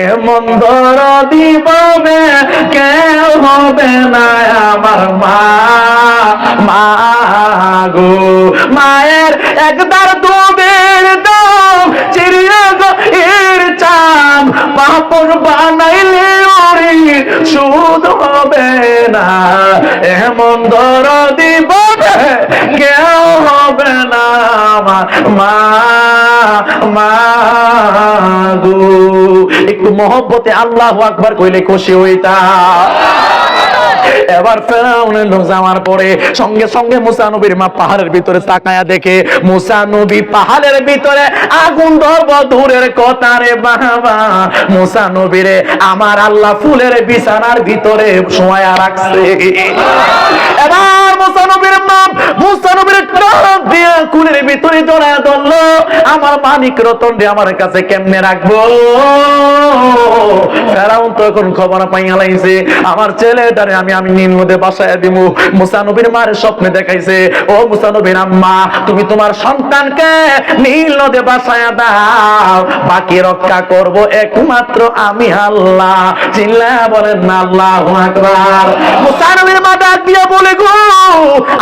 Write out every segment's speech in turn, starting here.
এমন দরদি পাবে কেউ হবে না আমার মা, মা গো। মায়ের একদার দুধের দাম চিরিয়ে গের চাম, পাপড় বানাইলে ওরে সুদ হবে না। এমন দরদি পাবে কেউ হবে না আমার মা, মা গো। একটু মহব্বতে আল্লাহু আকবার কইলে খুশি হইতা। এবার ফেরাউনের লোক যাওয়ার পরে সঙ্গে সঙ্গে মুসা নবীর মা পাহাড়ের ভিতরে তাকায়া দেখে মুসা নবী পাহাড়ের ভিতরে আগুন ধরব দূরের কথা রে বাবা, মুসা নবীরে আমার আল্লাহ ফুলের বিছানার ভিতরে শোয়া রাখছে। এবার মুসা নবীর মা মুসা নবীর টপ দিয়ে কুলের ভিতরে জড়ায় ধরলো। আমার মালিক রতন রে আমার কাছে কেমনে রাখবো? ফেরাউন তো এখন খবর পাইয়া লাইছে আমার ছেলেটারে আমি নীল নদে বাসায় দিব। মুসা নবীর মায়ের স্বপ্নে দেখাইছে, ও মুসা নবীর আম্মা তুমি তোমার সন্তানকে নীল নদে বাসায় দাও, বাকি রক্ষা করব একমাত্র আমি আল্লাহ। চিল্লায়া বলেন না আল্লাহু আকবার। মুসা নবীর মা ডাক দিয়া বলে, গো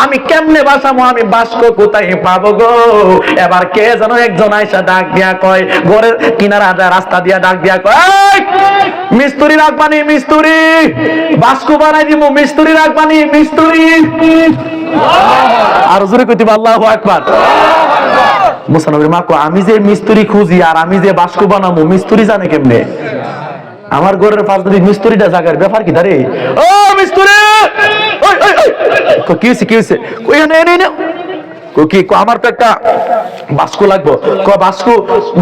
আমি কেমনে বাসাবো, আমি বাস্ক কোথায় পাবো গো? এবার কে যেন একজন আইসা ডাক দিয়া কয়, ঘরের কিনারা রাস্তা দিয়া ডাক দিয়া কয়, মিস্ত্রি রাখবানি, মিস্ত্রি বাস্ক বানাই দিব, মিস্ত্রি রাখবানি, মিস্ত্রি। আর জোরে কইতে আল্লাহু আকবার। মুসা নবীর মা কয়, আমি যে মিস্ত্রি খুঁজি আর আমি যে বাস্ক বানাবো মিস্ত্রি জানে কেমনে? আমার ঘরের পাশ দিয়ে মিস্ত্রিটা জাগার ব্যাপার কি ধারে? ও মিস্ত্রি, কি হয়েছে, কি হয়েছে? কই না কি আমার তো একটা বাস্কু লাগবো। বাস্কু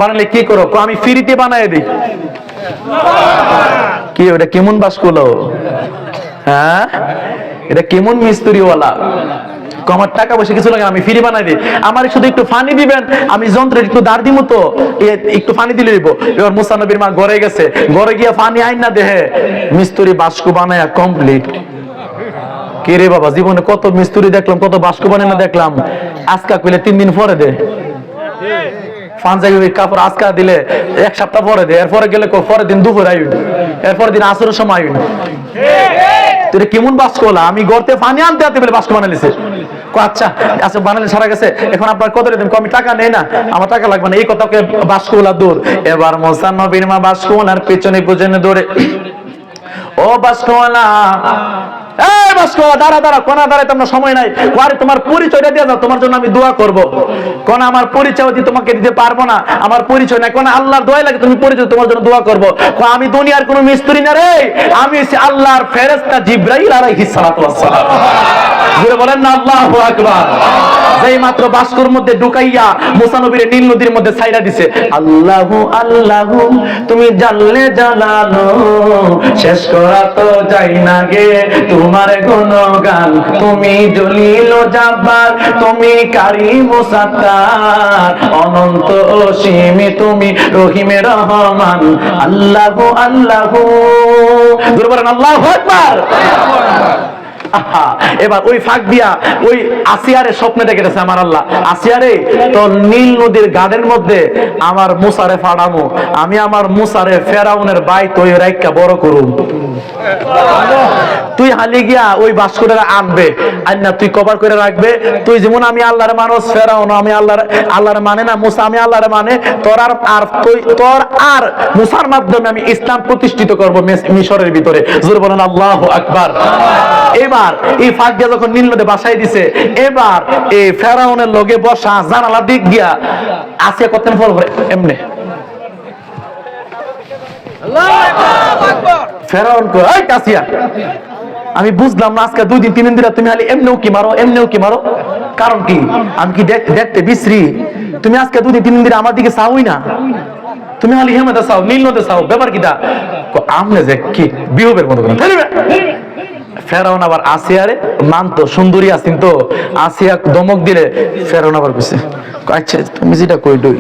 বানালে কি করো? আমি ফ্রিতে বানাই দিই। কি ওটা কেমন বাস্কু লো? হ্যাঁ এটা কেমন মিস্ত্রিওয়ালা? আমার টাকা পয়সা কিছু লাগে, আমি ফ্রি বানাই দিই। আমার শুধু একটু পানি দিবেন, আমি যন্ত্রে একটু দাঁড় দিব, তো একটু পানি দিলে দিব। এবার মুসা নবীর মা ঘরে গেছে, ঘরে গিয়ে পানি আইন না দেহে মিস্ত্রি বাস্কু বানায়া কমপ্লিট। কে রে বাবা, জীবনে কত মিস্ত্রি দেখলাম, কত বাস্কু বানায় না দেখলাম। আজকা কইলে 3 দিন পরে দে, পাঞ্জাবি কাপড় আজকা দিলে 1 সপ্তাহ পরে দে, এরপরে গেলে পরের দিন দুপুর আইন, এরপর দিন আসরের সময় আইন। তুই কেমন বাস্কু হলা? আমি গড়তে পানি আনতে আনতে বলে বাস্কু বানাইছে। আচ্ছা আচ্ছা বানালে সারা গেছে, এখন আপনার কত দিন? আমি টাকা নেই না, আমার টাকা লাগবে না। এই কথাকে বাস্কুলা দূর। এবার মুসা নবীর মা বাস্কুলার পেছনে পেছনে দৌড়ে, ও বাস্কুলা, এই বাস্কুলা দাঁড়া দাঁড়া, কোনা দাঁড়াইতে আমরা সময় নাই। আরে তোমার পরিচয়টা দিয়ে যাও, তোমার জন্য আমি দোয়া করব। কোন আমার পরিচয় দিয়ে তোমাকে দিতে পারবো না, আমার পরিচয় নাই। কোন আল্লাহর দোয়া লাগে, তুমি পরিচয়, তোমার জন্য দোয়া করব। আমি দুনিয়ার কোনো মিস্ত্রি না রে, আমি আল্লাহর ফেরেশতা জিবরাইল আলাইহিস সালাতু ওয়াস সালাম। জোরে বলেন না আল্লাহু আকবার। যেই মাত্র বাস্কুর মধ্যে ঢুকাইয়া মুসা নবীর নীল নদীর মধ্যে ছাইরা দিছে। আল্লাহু আল্লাহু তুমি জানলে জানালো, শেষ করা তো যাই না গে তোমার গুণগান। তুমি জলিল জাব্বার, তুমি কারীম সাত্তার, অনন্ত অসীম তুমি রহিমে রহমান। আল্লাহু আল্লাহু, জোরে বলেন আল্লাহু আকবার। এবার ওই ফাঁক দিয়া ওই আসিয়ারে স্বপ্নে দেখে গেছে আমার আল্লাহ, আসিয়ারে তো নীল নদীর গাড়ের মধ্যে আমার মুসারে ফাড়ামো, আমি আমার মুসারে ফেরাউনের বাইত ওই রাইকা বড় করুম। তুই হালি গিয়া ওই বাস্কুটা আনবে, আর না তুই কভার করে রাখবে। তুই যেমন আমি আল্লাহর মানুষ, ফেরাউন আমি আল্লাহর মানে না, মুসা আমি আল্লাহর মানে। তোর আর মুসার মাধ্যমে আমি ইসলাম প্রতিষ্ঠিত করব মিশরের ভিতরে। জোরে বলেন আল্লাহু আকবার। এবার এই ফাঁক দিয়ে যখন নীল নদে বাসায় দিছে, এবার এই ফেরাউনের লগে বসা জানালা দিক গিয়া আসিয়া কত ফল করে এমনে। ফেরাউন কয়, এই আসিয়া, আমি বুঝলাম না আজকে 2 দিন 3 দিন ধরে তুমি খালি এমনেও কি মারো, এমনেও কি মারো, কারণ কি? আমি কি দেখতে বিশ্রী? তুমি আজকে 2 দিন 3 দিন ধরে আমার দিকে চাওই না, তুমি খালি হেমে চাও, নীল নদে চাও, ব্যাপার কিটা? আমনে যে কি বিহবের মতো করে ফেরাউন আবার আসিয়ারে মানতো, সুন্দরী আসিন তো, আসিয়া দমক দিলে ফেরাউন আবার কইছে, আচ্ছা তুমি যেটা কই দই,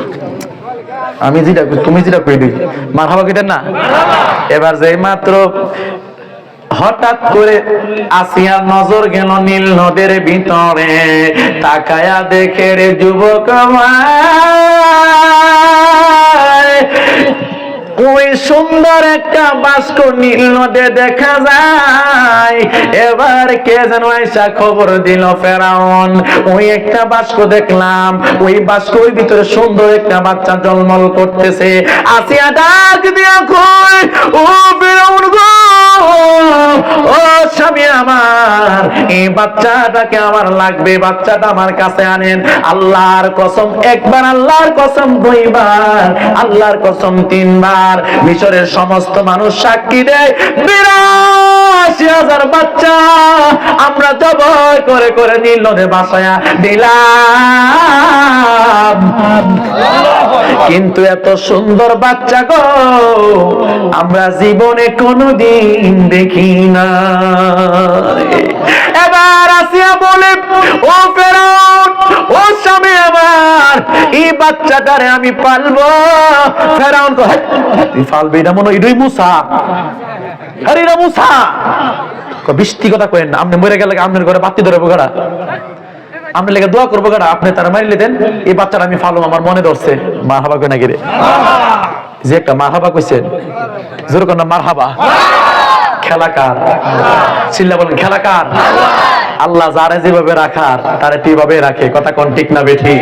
আমি যেটা তুমি যেটা কই দই, মার হাবা কিটা না। এবার যেই মাত্র হঠাৎ করে আসিয়ার নজর গেল নীল নদের ভিতরে, তাকায়া দেখে রে যুবক ওই সুন্দর একটা বাস্ক নীল নদে দেখা যায়। এবার কে যেন আইসা খবর দিল ফেরাউন, ওই একটা বাস্ক দেখলাম, ওই বাস্কর ভিতরে সুন্দর একটা বাচ্চা জলমল করতেছে। আসিয়া ডাক দিয়া কই, ও ফেরাউন গো, ও স্বামী আমার, এই বাচ্চাটাকে আমার লাগবে, বাচ্চাটা আমার কাছে আনেন। আল্লাহর কসম একবার, আল্লাহর কসম দুইবার, আল্লাহর কসম তিনবার, মিশরের সমস্ত মানুষ সাক্ষী দেয়, ৮২,০০০ বাচ্চা আমরা জবাই করে করে নীল নদে ভাসায়া দিলাম। কিন্তু এত সুন্দর বাচ্চা গো আমরা জীবনে কোনোদিন দেখি না। এবার আসিয়া বলে, ও ফেরাউন, ও স্বামী আমার, এই বাচ্চাটারে আমি পালবো। ফেরাউন তো, তুই পালবি না মনে হয় মুসা, আরে এটা মুসা। বৃষ্টি কথা কয়েন না, আপনি মরে গেলে আপনার ঘরে বাতি ধরবো গাড়া, আপনি লেগে দোয়া করবো গাড়া, আপনি তারা মারিলে দেন, এই বাচ্চাটা আমি ফালুম, আমার মনে ধরছে। মার হাবা কই না গিরে, যে একটা মার হাবা কইছেন, জোর কর না মার হাবা। খেলাকার চিল্লা বলেন, খেলাকার। আল্লাহ যারে যেভাবে রাখার তারে সেইভাবে রাখে, কথা কোন ঠিক না বেঠি?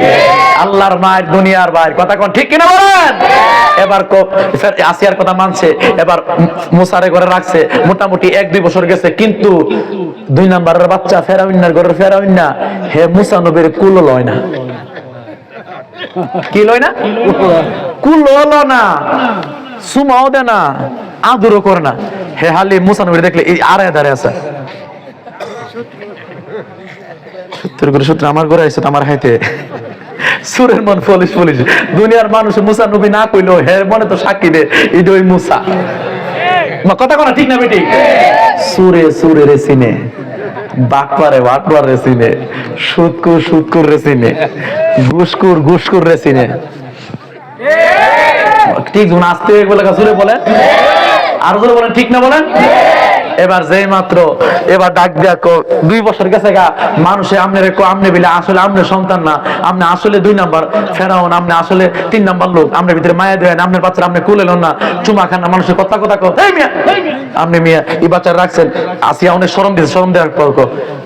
আল্লাহর মায়ের দুনিয়ার বাইর, কথা কোন ঠিক কিনা বলেন? এবার আসিয়ার কথা মানছে, এবার মুসারে ঘরে রাখছে, মোটামুটি ১-২ বছর গেছে, কিন্তু ২ নাম্বারের বাচ্চা ফেরাউন্নার ঘরের ফেরাউন্না, হে মুসা নবীর কুল লয় না। কি লয় না? কুল হলো না, সুমাও দে না, আদরও করে না। হে হালি মুসা নবীর দেখলে এই আড়ায় দাঁড়ায় আছে, সত্তর করে সত্তর আমার ঘরে আইসো আমার হাইতে সুরের মন পুলিশ পুলিশ। দুনিয়ার মানুষ মুসা নবী না কইলো, হে মনে তো সাক্ষী দে এটা ওই মুসা। কথা কোনা ঠিক না বেটি? সুরে সুরে রে সিনে, বাকবারে বাকবার রে সিনে, সুদকুর সুদকুর রে সিনে, ঘুষকুর ঘুষকুর রে সিনে। ঠিক যখন আসতে বলে সুরে বলেন, আর জোরে বলেন, ঠিক না বলেন? এবার যেই মাত্র এবার ডাক দিয়া ২ বছর গেছে গা, মানুষে আমনের আমনে বিলে আসলে আমনের সন্তান না, আপনি আসলে ২ নাম্বার ফেরাউন, আপনি আসলে ৩ নাম্বার লোক, আপনার ভিতরে মায়া দেন, আপনার বাচ্চারা আপনি কুলে লন না, চুমা খান না, মানুষের কথা কথা কো, এই মিয়া আপনি মিয়া এই বাচ্চারা রাখছেন। আসিয়া অনেক শরম দিয়েছে, শরম দেওয়ার পর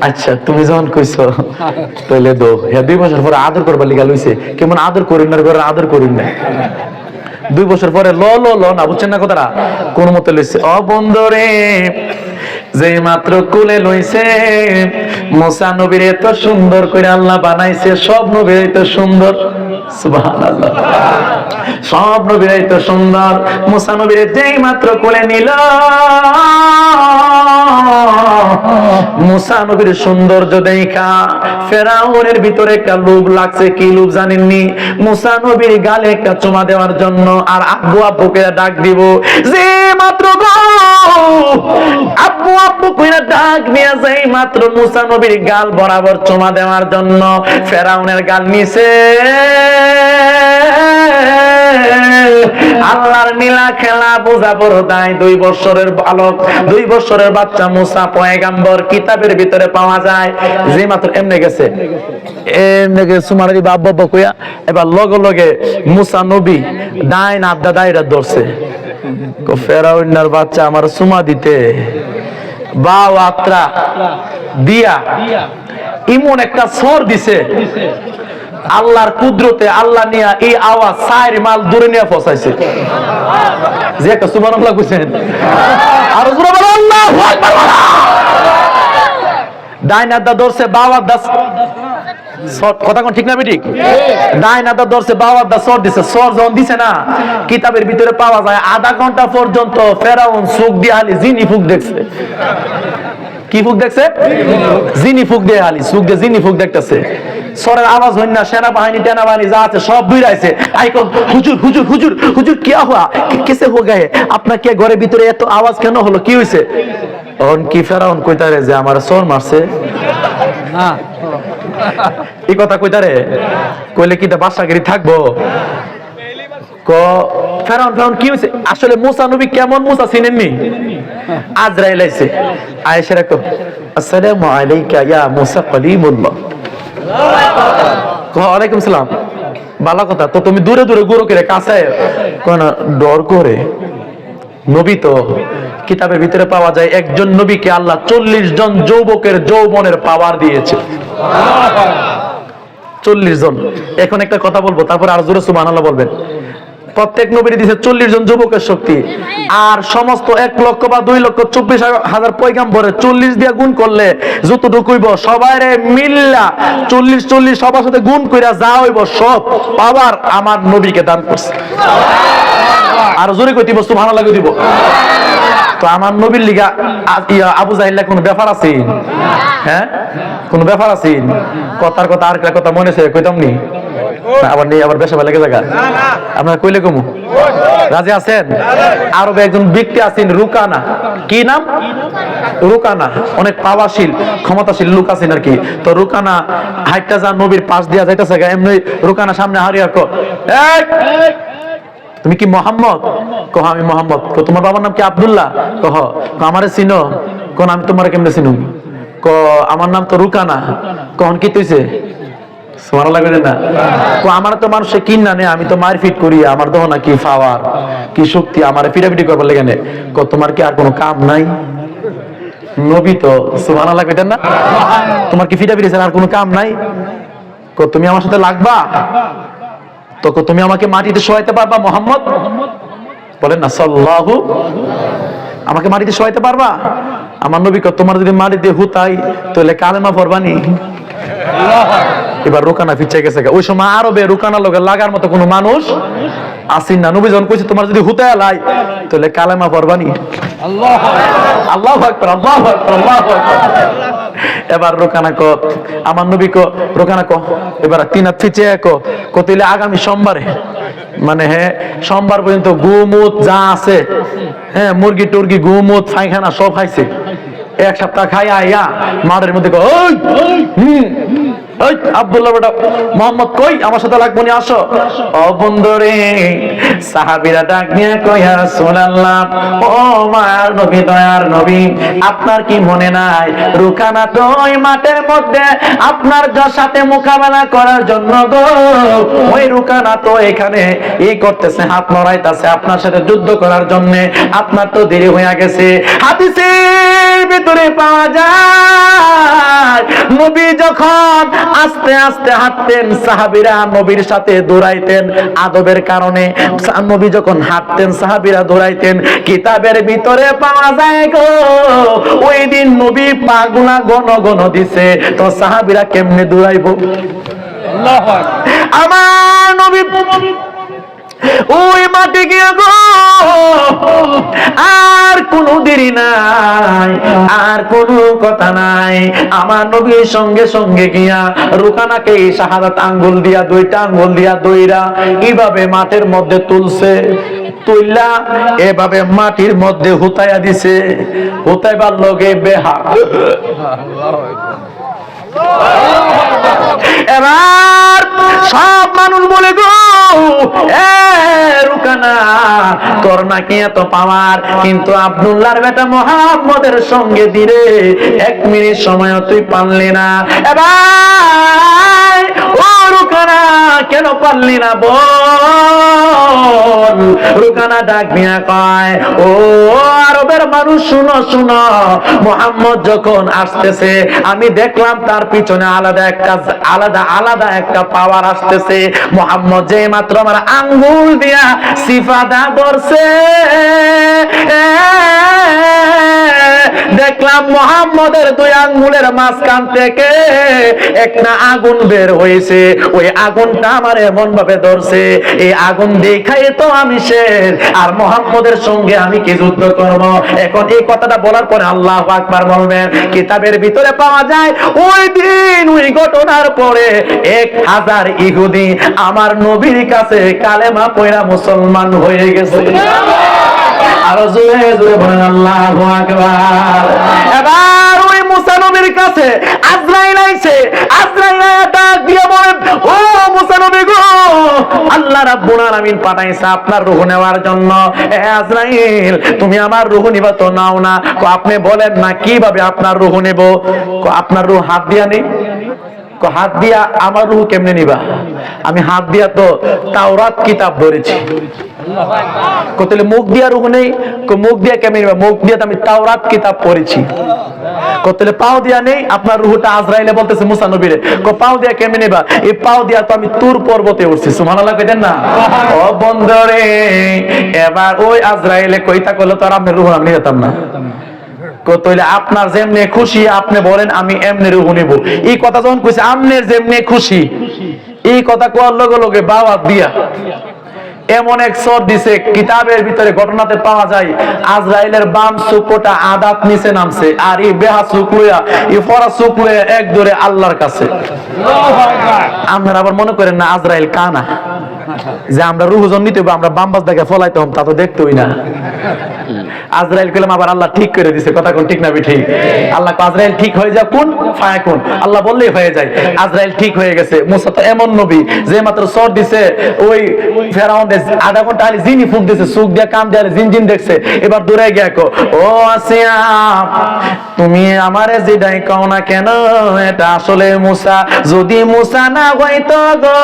আচ্ছা তুমি যখন কইছো তাহলে দো। হ্যাঁ ২ বছর পরে আদর করবার লিগা লইছে, কেমন আদর করেন না, আদর করেন না। ২ বছর পরে ল ল ল না, বুঝছেন না কথাটা? কোন মতে লইছে, অ বন্ধরে যে মাত্র কুলে লইছে, মুসা নবীর এত সুন্দর করে আল্লাহ বানাইছে, সব নবীর এত সুন্দর, সুবহানাল্লাহ, সব নবীর এত সুন্দর। মুসা নবীর যেই মাত্র কোলে নিল, মুসা নবীর সৌন্দর্য দেখা ফেরাউনের ভিতরে একটা লোভ লাগছে। কি লোভ জানেননি? মুসা নবীর গালে একটা চুমা দেওয়ার জন্য, আর আব্বু আব্বুকে ডাক দিব। যে মাত্র আব্বু আব্বু কইরা ডাক নিয়ে যাই মাত্র মুসা নবীর গাল বরাবর চুমা দেওয়ার জন্য ফেরাউনের গাল নিছে। আল্লাহর নীলা খেলা বোঝা বড় দায়। ২ বছরের বালক, ২ বছরের বাচ্চা মুসা পয়গাম্বর, কিতাবের ভিতরে পাওয়া যায়। যে মাত্র এমনে গেছে, এমনে গেছে সুমারি বাবা বাবা কইয়া, এবার লগে লগে মুসা নবী ডাইন আড্ডা দাইরা ধরছে। ফেরাউনের বাচ্চা আমার সুমা দিতে বাও আত্রা দিয়া ইমন একটা সর দিছে, আল্লাহর কুদরতে আল্লাহ নিয়া এই আওয়াজ ৪ মাইল দূরে নিয়ে পৌঁছাইছে। যে একটা সুবহানাল্লাহ কইছেন, আর জোরে বলো আল্লাহু আকবার। ডাইন আড্ডা ধরছে, বাও আড্ডা কথা কোন ঠিক না বেঠিক? ডাইন আড্ডা ধরছে, বাও আড্ডা সর দিছে। সর যখন দিছে না, কিতাবের ভিতরে পাওয়া যায় ০.৫ ঘন্টা পর্যন্ত ফেরাউন চোখ দিয়ে হালি জিনি ফুক দেখছে। কি ফুক দেখছে? জিনি ফুক দিয়ে হালি চোখ দিয়ে জিনি ফুক দেখতেছে। সরের আওয়াজ হইন না, সেনাবাহিনী টেনাবাহিনী যা আছে সব দৌড়াইছে। আইকো হুজুর হুজুর হুজুর হুজুর কিয়া হুয়া, কেসে হো গায়ে, আপনার কে ঘরের ভিতরে এত আওয়াজ কেন হলো, কি হইছে? তখন কি ফেরাউন কইতারে যে আমার সর মারছে না, এই কথা কইতারে কইলে কি বাসাগিরি থাকবো? ফেরাউন ফেরাউন কি হইছে? আসলে মুসা নবী কেমন মুসা চিনেননি? আজরাইল আইছে, আয়েশা রাখো আসসালামু আলাইকা ইয়া মুসা কালিমুল্লাহ। ওয়ালাইকুম সালাম। ভালো কথা, তো তুমি দূরে দূরে গুরু করে কাছে কোন ডর করে? নবী তো কিতাবের ভিতরে পাওয়া যায় একজন নবীকে আল্লাহ 40 জন যুবকের যৌবনের পাওয়ার দিয়েছে। 40 জন। এখন একটা কথা বলবো, তারপর আর জোরে সুবহানাল্লাহ বলবেন। প্রত্যেক নবীর দিয়েছে 40 জন যুবকের শক্তি, আর সমস্ত 1 লক্ষ বা 2 লক্ষ 24,000 পয়গাম্বরের 40 দিয়ে গুণ করলে যতটুকু হইব সবাইরে মিল্লা 40 সবার সাথে গুণ কইরা যা হইব সব পাওয়ার আমার নবীকে দান করছে। আর জোরে কই দিব সুবহানাল্লাহ কই দিব। তো আমার নবীর লিগা আবু জাহিল্লা কোন ব্যাপার আছে? হ্যাঁ, কোন ব্যাপার আছে? কথার কথা আর কথা মনে আছে কইতাম নি, আবার নেই, আবার বেশা ভালো জায়গা আপনার কইলে কমু রাজি আছেন? আরবে একজন ব্যক্তি আছেন রুকানা, কি নাম? রুকানা, অনেক পাওয়ারশীল ক্ষমতাশীল লোক আছেন আর কি। তো রুকানা হাইটটা যা নবীর পাশ দিয়া যাইতেছে, এমনি রুকানা সামনে হারিয়া কো, তুমি কি মোহাম্মদ? কহ আমি মোহাম্মদ। তোমার বাবার নাম কি আব্দুল্লাহ? কহ আমারে চিনো? কোন আমি তোমার কেমনে চিনুম? ক আমার নাম তো রুকানা। কখন কি তুইছে? সুবহানাল্লাহ লাগবে না? কো আমার তো মানুষে কিন না নে, আমি তো মারপিট করি, আমার তো না কি পাওয়ার কি শক্তি, আমারে পিটাপিটি করবার লাগে না। ক তোমার কি আর কোনো কাম নাই? নবী তো সুবহানাল্লাহ লাগবে না? তোমার কি পিটাপিটি ছাড়া আর কোনো কাম নাই? ক তুমি আমার সাথে লাগবা? তো তুমি আমাকে মাটিতে শোয়াইতে পারবা মোহাম্মদ? বলেন না সাল্লাল্লাহু। আমাকে মাটিতে শোয়াইতে পারবা? আমার নবী কো তোমার যদি মাটিতে হুতাই তাহলে কালেমা পড়বানি। এবার রুকানা ফিচে গেছে। ওই সময় আরবে রুকানা লোকের লাগার মতো কোনো মানুষ আসেন না। নবী যখন কইছে তোমার যদি হুতায় লাই তাহলে কালেমা পড়বানি। আল্লাহু আকবার, আল্লাহু আকবার, আল্লাহু আকবার। এবার রোকানা কো আমার নবী কো রোকানা কো এবার তিনা ফিচে কো তাইলে আগামী সোমবারে, মানে হ্যাঁ সোমবার পর্যন্ত গুমুত যা আছে, হ্যাঁ মুরগি টুরগি গুমুত পায়খানা সব খাইছে, 1 সপ্তাহ খাই আইয়া মাঠের মধ্যে কো ওই আব্দুল্লাহ বেটা মোহাম্মদ কই, আমার সাথে লাগবো নি, আসো। ও বন্ধুরে, সাহাবীরা ডাক নিয়ে কই ইয়া রাসূলুল্লাহ, ও মায়ার নবী, দয়ার নবী, আপনার কি মনে নাই রুকানা তো ওই মাঠের মধ্যে আপনার সাথে মোকাবেলা করার জন্য গো, ওই রুকানা তো এখানে এই করতেছে, হাত নড়াইতেছে আপনার সাথে যুদ্ধ করার জন্য, আপনার তো দেরি হয়ে গেছে। হাদিসের ভিতরে পাওয়া যায় নবী যখন আস্তে আস্তে হাঁটতেন, সাহাবীরা নবীর সাথে দৌড়াইতেন আদবের কারণে। নবী যখন হাঁটতেন সাহাবীরা দৌড়াইতেন। কিতাবের ভিতরে পাওয়া যায় গো, ওই দিন নবী পাগুলা গণ গণ দিছে, তো সাহাবীরা কেমনে দৌড়াইবো? আল্লাহু আকবার। আমার নবী ওই মাঠে গিয়ে গো আর কোনো দেরি নাই, আর কোনো কথা নাই, আমার নবীর সঙ্গে সঙ্গে গিয়া রুকানাকে শাহাদাত আঙ্গুল দিয়া 2টা আঙ্গুল দিয়া দইরা এইভাবে মাঠের মধ্যে তুলছে, তুইলা এভাবে মাটির মধ্যে হুতাইয়া দিছে, হুতাইবার লগে বেহা। এবার সব মানুষ বলে গো, রুকানা তোর নাকি এত পাওয়ার, কিন্তু আব্দুল্লাহর বেটা মুহাম্মদের সঙ্গে দিলে 1 মিনিট সময় তুই পারলি না। এবার ও রুকানা কেন পারলি না বল? রুকানা ডাক দিয়া কয়, ও আরবের মানুষ শুনো শুনো, মুহাম্মদ যখন আসতেছে আমি দেখলাম তার পিছনে আলাদা একটা পাওয়ার আসতেছে। মুহাম্মদ যে মাত্র আমার আঙ্গুল দিয়া সিফাদা ধরছে, দেখলাম মুহাম্মদের 2 আঙ্গুলের মাঝখান থেকে একটা আগুন বের হয়েছে, ওই আগুনটা আমার এমন ভাবে ধরছে, এই আগুন দেখাই তো আমি শেষ, আর মুহাম্মদের সঙ্গে আমি কি যুদ্ধ করব? এখন এই কথাটা বলার পরে আল্লাহু আকবার বলবেন। কিতাবের ভিতরে পাওয়া যায় ওই দিন ওই ঘটনার পরে 1000 ইহুদি আমার নবীর কাছে কালেমা পড়া মুসলমান হয়ে গেছে। আর জোরে জোরে বলেন আল্লাহু আকবার। এবার ওই মুসা নবীর কাছে আজরাইল আইছে, আজরাইল ডাক দিয়ে বলে, ও মুসা নবী গো, আল্লাহ রাব্বুল আলামিন পাঠাইছে আপনার রূহ নেওয়ার জন্য। এ আজরাইল, তুমি আমার রূহ নিবা তো নাও না? কো আপনি বলেন না কিভাবে আপনার রূহ নেব? কো আপনার রূহ হাত দিয়া নেই। হাত দিয়া আমার রূহ কেমনে নিবা? আমি হাত দিয়া তো তাওরাত কিতাব ধরেছি। তাহলে মুখ দিয়া রূহ নেই? মুখ দিয়া কেমনে নিবা? মুখ দিয়া তো আমি তাওরাত কিতাব পড়েছি। তাহলে পাও দিয়া নেই? আপনার রূহটা আজরাইলে বলতেছে মুসা নবীরে, পাও দিয়া কেমনে নিবা? এই পাও দিয়া তো আমি তুর পর্বতে উঠছি। সুবহানাল্লাহ কইতেন না? ও বন্ধরে, এবার ওই আজরাইলে কইতা কইলো তো আর আপনার রূহ আমি নিতাম না। তাহলে আপনার যেমনে খুশি আপনি বলেন, আমি এমনি রূহ নিব। এই কথা যখন কইছে আমনের যেমনে খুশি, এই কথা কোয়ার লগে লগে বাওয়াত দিয়া এমন এক সর দিছে, কিতাবের ভিতরে ঘটনাতে পাওয়া যায় আজরাইলের বাম চুকোটা আদাত নিচে নামছে, আর এই বেহা চুক লইয়া, এই ফরা চুক লইয়া এক দৌড়ে আল্লাহর কাছে। আপনারা আবার মনে করেন না আজরাইল কানা, যে আমরা রুহুজন নিতে আমরা বামবাস দেখে ফলাইতে হম, তা তো দেখতোই না। আজরাইল কইলাম আবার আল্লাহ ঠিক করে দিছে। কথা কোন ঠিক না ঠিক? আল্লাহ আজরাইল ঠিক হয়ে যা কোন ফায়া কোন, আল্লাহ বললেই হয়ে যায়। আজরাইল ঠিক হয়ে গেছে। মুসা তো এমন নবী যে মাত্র সর দিছে, ওই ফেরাউন আধা ঘন্টা আলি জিনি ফুক দিছে, চোখ দিয়ে কান দিয়ে জিন জিন দেখছে। এবার দূরে গিয়ে কো, ও আসিয়া তুমি আমারে যেটাই কও না কেন, এটা আসলে মুসা। যদি মুসা না হইতো গো,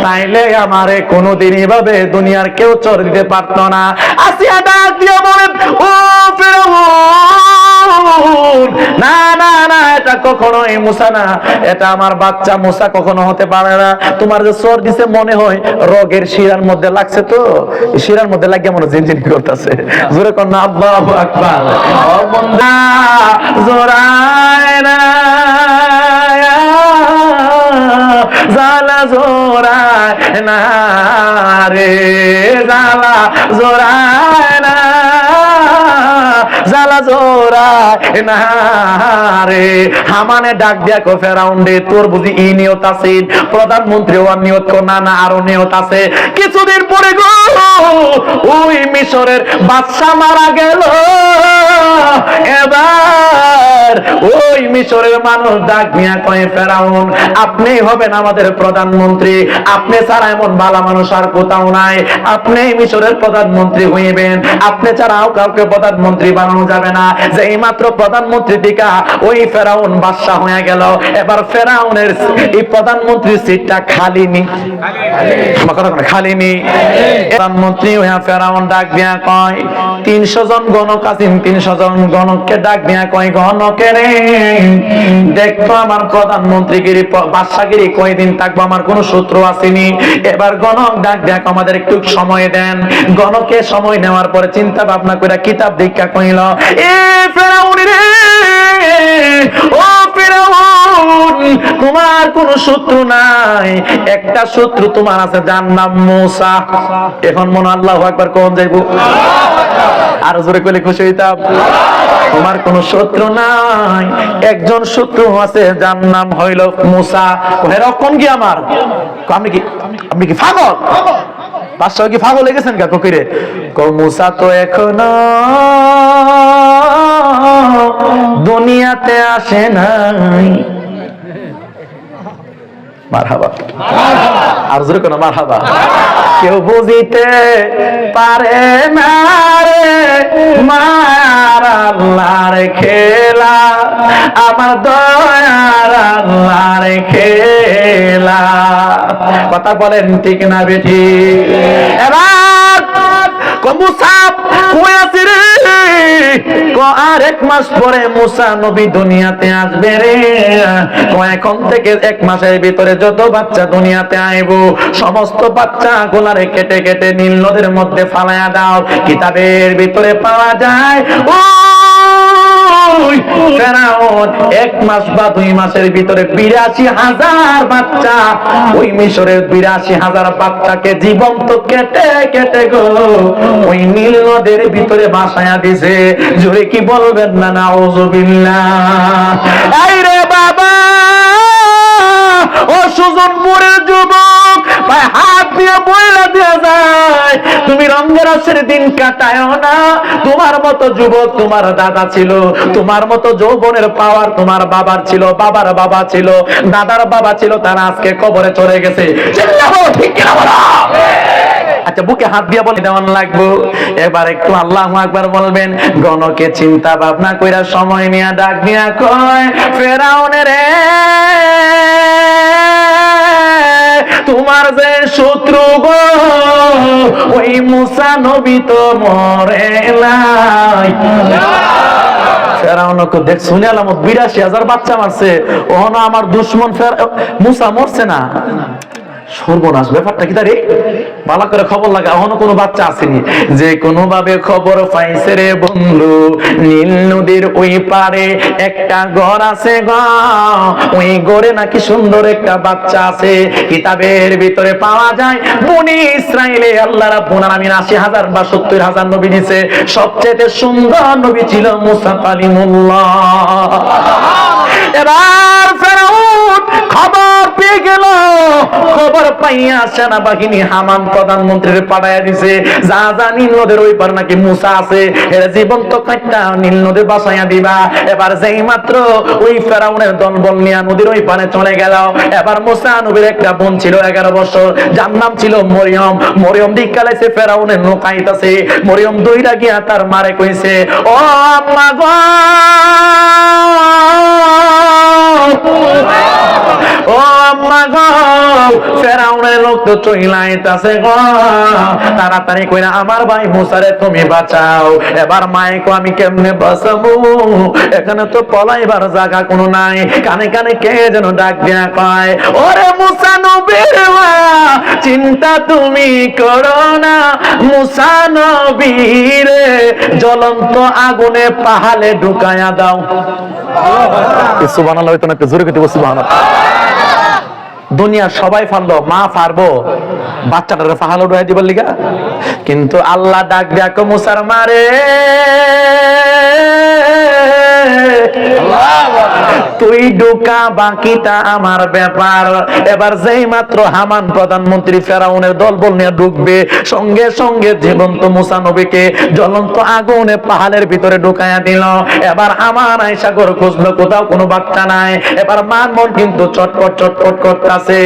তাইলে আমারে কোনোদিন এভাবে দুনিয়ার কেউ চর দিতে পারতো না। আসিয়া ডাক দিয়ে বলেন, ও ফেরাউন, না না না, এটা কখনোই মুসা না, এটা আমার বাচ্চা মুসা কখনো হতে পারে না। তোমার যে চর দিছে মনে হয় রগের শিরার মধ্যে লাগছে, তো শিরার মধ্যে লাগিয়ে মনে জিনজিন করতেছে। জোরে কোন না আল্লাহু আকবার। ও বন্ধা জোরায় না জালা জোরায় না রে, জালা জোরায় না, জালা জোরায় না রে। হামানে ডাক দিয়া কো, ফেরাউন রে তোর বুঝি ই নিয়ত আছে? প্রধানমন্ত্রী ওর নিয়ত কো, না না আরো নিয়ত আছে। কিছুদিন পরে গো ওই মিশরের বাদশা মারা গেল। এবার ওই মিশরের মানুষ ডাক দিয়া কয়, ফেরাউন আপনি হবেন আমাদের প্রধানমন্ত্রী, আপনি ছাড়া এমন ভালো মানুষ আর কোথাও নাই, আপনি মিশরের প্রধানমন্ত্রী হইবেন, আপনি ছাড়াও কাউকে প্রধানমন্ত্রী বানানো যাবে না। যে এইমাত্র প্রধানমন্ত্রী টিকা ওই ফেরাউন বাদশা হয়ে গেল। এবার ফেরাউনের এই প্রধানমন্ত্রী সিটটা খালি নি, খালি নি। প্রধানমন্ত্রী হইয়া ফেরাউন ডাক দিয়া কয়, 300 জন গণক আছেন, 300 জন গণককে ডাক দিয়া কয়, গণকের দেখতো আমার প্রধানমন্ত্রীগিরি বাদশাগিরি কয়দিন থাকবো, আমার কোন শত্রু আসেনি। এবার গণক ডাক দেখ আমাদের একটু সময় দেন। গণকে সময় নেওয়ার পরে চিন্তা ভাবনা করে কিতাব দীক্ষা কইল, এ ফেরাউন রে, ও ফেরাউন তোমার কোন শত্রু নাই, একটা শত্রু তোমার আছে, যার নাম মুসা। এখন মনে আল্লাহু আকবার কোন যাইবো? আর জোরে কইলে খুশি হইতাম। তোমার কোন শত্রু নাই, একজন শত্রু আছে, যার নাম হইল মুসা। এরকম কি আমার? আপনি কি পাগল? বাদশাহ কি পাগল হয়ে গেছেন? কাকিরে কো, মুসা তো এখনো দুনিয়াতে আসে নাই। মারহাবা, আর জোরে কোন মারহাবা। কেউ বুঝিতে পারে না রে মার আল্লাহর খেলা, আমার দয়ার আল্লাহর খেলা। কথা বলেন ঠিক না বেঠি? এবার মুসা কই আছে রে? আর 1 মাস পরে মুসা নবী দুনিয়াতে আসবে রে। এখন থেকে 1 মাসের ভিতরে যত বাচ্চা দুনিয়াতে আইব, সমস্ত বাচ্চা গুলারে কেটে কেটে নীল নদের মধ্যে ফালায়া দাও। কিতাবের ভিতরে পাওয়া যায় ফেরাউন 1 মাস বা 2 মাসের ভিতরে 82,000 বাচ্চা, ওই মিশরের 82,000 বাচ্চাকে জীবন্ত কেটে কেটে গো ওই নীল নদের ভিতরে ভাসায়া দিছে। জোরে কি বলবেন না নাউজুবিল্লাহ? এই রে বাবা, ও সুজনপুরের যুবক ভাই, হাত দিয়ে বইলা দিয়ে যায়, তুমি রঙের রাসের দিন কাটায়ও না। তোমার মতো যুবক তোমার দাদা ছিল, তোমার মতো যৌবনের পাওয়ার তোমার বাবার ছিল, বাবার বাবা ছিল, দাদার বাবা ছিল, তারা আজকে কবরে চলে গেছে। ঠিক কিনা বলো? আচ্ছা বুকে হাত দিয়ে বলে দেওয়ান লাগবো। এবার একটু আল্লাহু আকবার বলবেন। গণকে চিন্তা ভাবনা কইরা সময় নিয়ে ডাক দিয়া কয়, ফেরাউনের রে তোমার যে শত্রু গো ওই মুসা নবী তো মরে নাই। ফেরাউনকে দেখ শুনে আলামত ৮২,০০০ বাচ্চা মারছে, ওহনো আমার দুশ্মন মুসা মরছে না। সর্বনাশ, ব্যাপারটা কি তারে ভালো করে খবর লাগা, এখনো কোনো বাচ্চা আসেনি। যে কোনো ভাবে খবর পাইছে রে বন্ধু, নীল নদীর ওই পারে একটা ঘর আছে গো, ওই ঘরে নাকি সুন্দর একটা বাচ্চা আছে। কিতাবের ভিতরে পাওয়া যায় বনি ইসরাইলে আল্লাহ রাব্বুল আলামিন ৮০,০০০ বা ৭০,০০০ নবী দিয়েছে, সবচেয়ে সুন্দর নবী ছিল মুসা কালিমুল্লাহ। এবার ফেরাউন খবর পেয়ে গেল, খবর পাইয়া সেনাবাহিনী হামান প্রধানমন্ত্রীর পাঠাইয়া দিছে, যা যা নীল নদের ওই পার নাকি মুসা আছে, এর জীবন্ত কাটটা নীল নদী বাঁচাইয়া দিবা। এবার যেই মাত্র ওই ফেরাউনের দলবল নিয়ে নদীর ওই পানে চলে গেল। এবার মুসা নবীর একটা বোন ছিল 11 বছর, যার নাম ছিল মরিয়ম। মরিয়ম দিকালাইছে ফেরাউনের নৌকাইতাছে, মরিয়ম দইরা গিয়া তার মারে কইছে, ও আম্মা গো, ও আম্মা গো, ফেরাউনের লোক তো চইলাইতাছে গো, তাড়াতাড়ি কইরা আমার ভাই মুসারে তুমি বাঁচাও। এবার মায়ে কো আমি কেমনে বাঁচাবো, এখানে তো পলাইবার জায়গা কোনো নাই। কানে কানে কে যেন ডাক দিয়া কয়, ওরে মুসা নবীর মা, চিন্তা তুমি করো না, মুসা নবীরে জ্বলন্ত আগুনে পাহাড়ে ঢুকায়া দাও। সুবহানাল্লাহ, হইতো না একটু জোরে কইতে, সুবহানাল্লাহ। দুনিয়ার সবাই পারলো, মা পারবো বাচ্চাটারে পাহাড়ে উড়াই দিবার লিগা, কিন্তু আল্লাহ ডাক দেখো মুসার মারে, তুই ঢুকা বাকিটা আমার ব্যাপার। এবার যেই মাত্র হামান প্রধানমন্ত্রী ফেরাউনের দলবল নিয়ে ঢুকবে, সঙ্গে সঙ্গে জীবন্ত মুসা নবীকে জ্বলন্ত আগুনে পাহাড়ের ভিতরে ঢুকাইয়া দিল। এবার হামান আয়েশা করে খুঁজলো, কোথাও কোনো বাচ্চা নাই। এবার মান মন কিন্তু চটপট চটপট করতেছে।